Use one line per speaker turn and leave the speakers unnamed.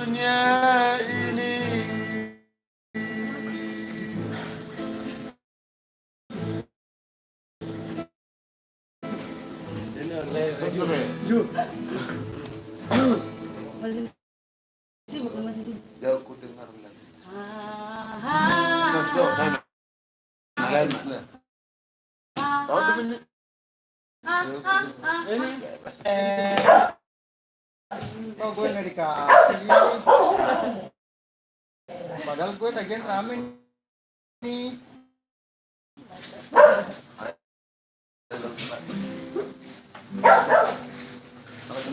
dunia ini.
Masih sibuk.
Ya aku dengar lagi. Tahu ini?
Kok gue nggak dikasih? Padahal gue tagihan rame nih. Kalau